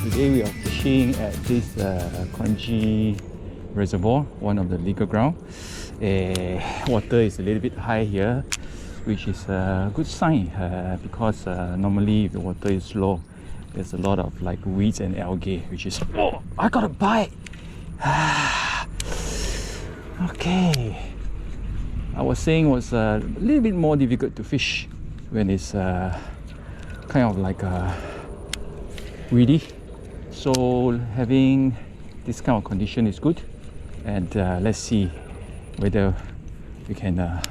today we are fishing at this Kranji Reservoir, one of the legal ground. Water is a little bit high here, which is a good sign because normally if the water is low, there's a lot of like weeds and algae, which is... Oh, I got a bite! Okay, I was saying it was a little bit more difficult to fish when it's kind of like weedy. So having this kind of condition is good, and let's see whether we can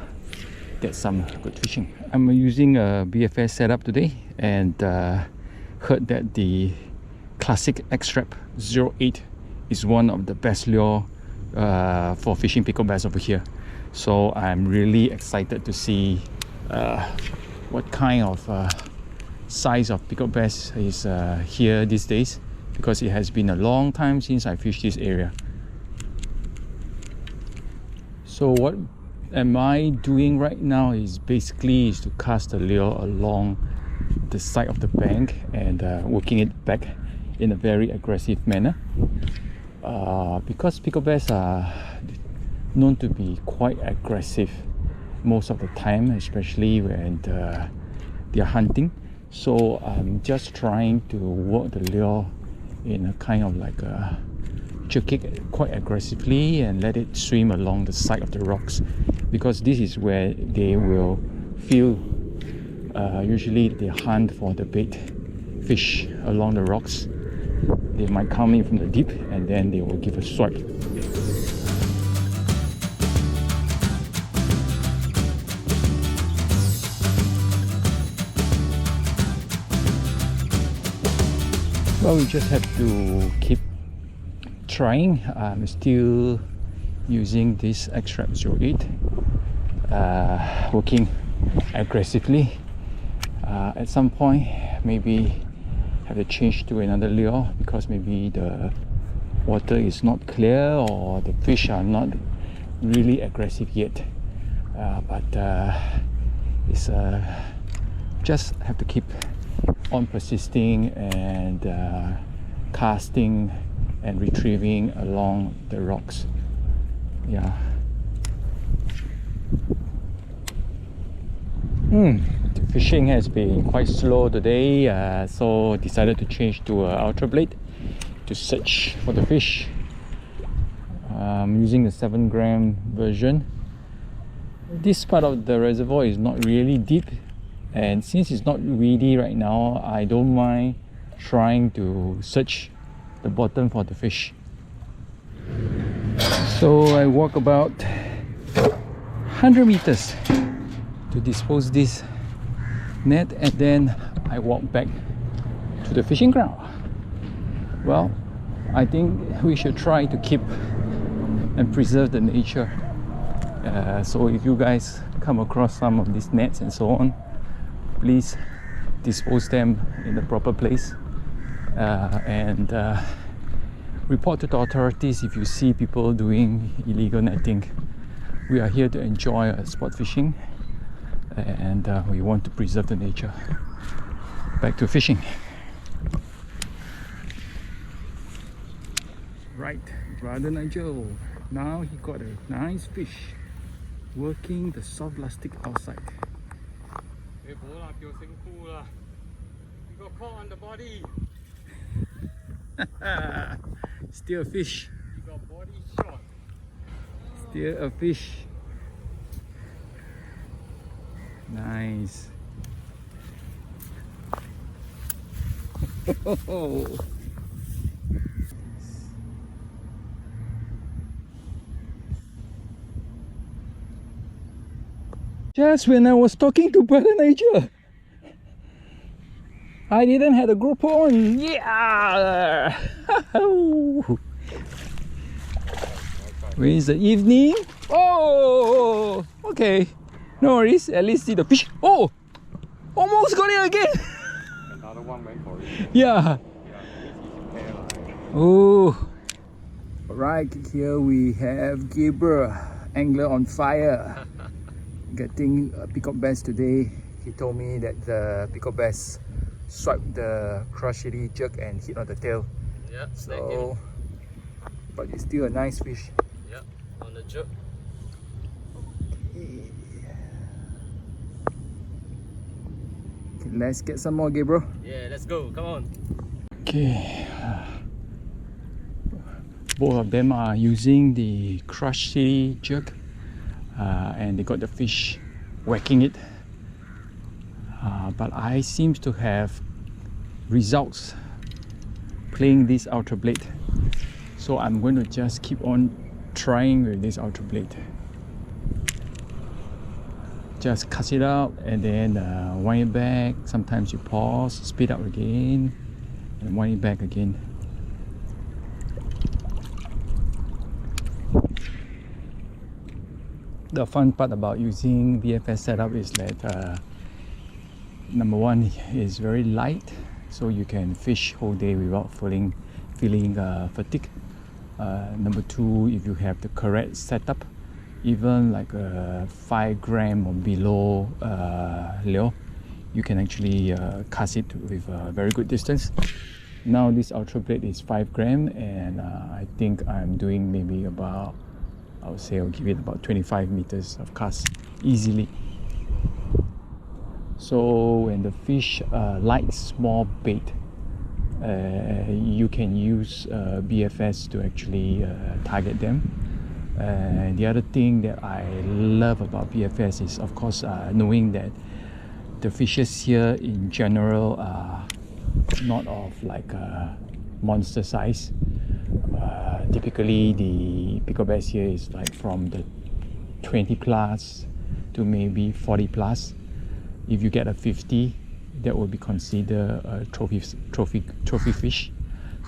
get some good fishing. I'm using a BFS setup today, and heard that the classic X-Trap 08 is one of the best lure for fishing peacock bass over here. So I'm really excited to see what kind of size of peacock bass is here these days, because it has been a long time since I fished this area. So what am I doing right now is basically to cast the lure along the side of the bank and working it back in a very aggressive manner, because peacock bass are known to be quite aggressive most of the time, especially when they are hunting. So I'm just trying to work the lure in a kind of like a jerk it quite aggressively and let it swim along the side of the rocks, because this is where they will feel usually they hunt for the bait fish along the rocks. They might come in from the deep and then they will give a swipe. Well, we just have to keep trying. I'm still using this X-Trap 08, working aggressively. At some point, maybe have to change to another lure, because maybe the water is not clear or the fish are not really aggressive yet. But it's just have to keep on persisting and casting and retrieving along the rocks. Yeah. The fishing has been quite slow today, so decided to change to ultra blade to search for the fish. I'm using the 7-gram version. This part of the reservoir is not really deep, and since it's not weedy right now, I don't mind trying to search the bottom for the fish. So I walk about 100 meters to dispose this net, and then I walk back to the fishing ground. Well, I think we should try to keep and preserve the nature. So if you guys come across some of these nets and so on, please dispose them in the proper place, and report to the authorities if you see people doing illegal netting. We are here to enjoy sport fishing, and we want to preserve the nature. Back to fishing. Right, brother Nigel, now he got a nice fish working the soft plastic outside. You got caught on the body. Still a fish. You got body shot. Still a fish. Nice. Just when I was talking to brother Nigel, I didn't have a GoPro on. Yeah. When is the evening? Oh, okay. No worries. At least see the fish. Oh, almost got it again. Another one went for it. Yeah. Oh. Right here we have Gabriel, angler on fire, getting a peacock bass today. He told me that the peacock bass swipe the crushity jerk and hit on the tail. Yeah, So, but it's still a nice fish. yeah, on the jerk. Okay, let's get some more, Gabriel. Yeah, let's go. Come on. Okay, both of them are using the crushity jerk, and they got the fish whacking it. But I seem to have results playing this ultra blade, so I'm going to just keep on trying with this ultra blade. Just cut it out and then wind it back. Sometimes you pause, speed up again, and wind it back again. The fun part about using BFS setup is that number one is very light, so you can fish whole day without feeling fatigue. Number two, if you have the correct setup, even like a 5 gram or below lure, you can actually cast it with a very good distance. Now this ultra blade is 5 gram, and I think I'm doing maybe about, I would say I'll give it about 25 meters of cast easily. So when the fish like small bait, you can use BFS to actually target them. The other thing that I love about BFS is, of course, knowing that the fishes here in general are not of like monster size. Typically the Peacock Bass here is like from the 20 plus to maybe 40 plus. If you get a 50, that would be considered a trophy fish.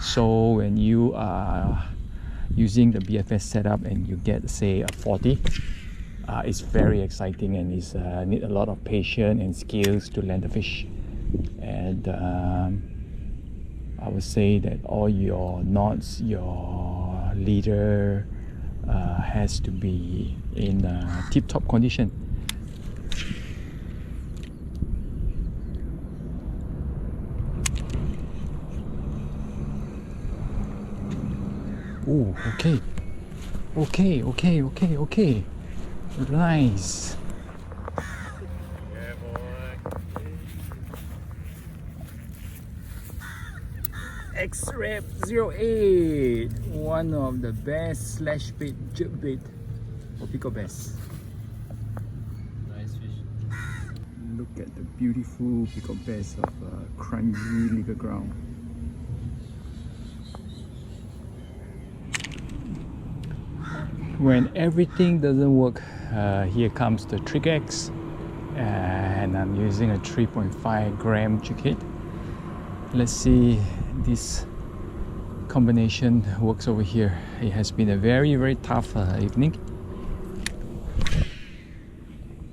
So when you are using the BFS setup and you get, say, a 40, it's very exciting, and it's need a lot of patience and skills to land the fish. And I would say that all your knots, your leader has to be in tip-top condition. Oh, okay. Okay. Nice. Yeah, boy. X-Rap 08, one of the best slash bait, jerk bait for Peacock Bass. Nice fish. Look at the beautiful Peacock Bass of Kranji legal ground. When everything doesn't work, here comes the Trick X, and I'm using a 3.5 gram jig head. Let's see this combination works over here. It has been a very tough evening.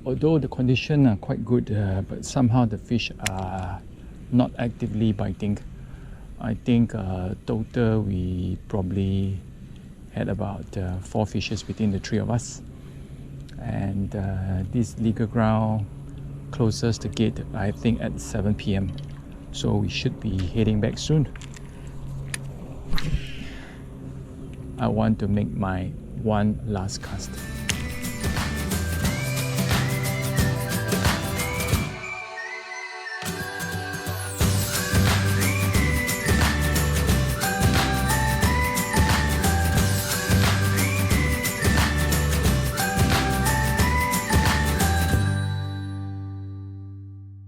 Although the conditions are quite good, but somehow the fish are not actively biting. I think total we probably had about 4 fishes between the 3 of us. And this legal ground closes the gate, I think, at 7 p.m. So we should be heading back soon. I want to make my one last cast.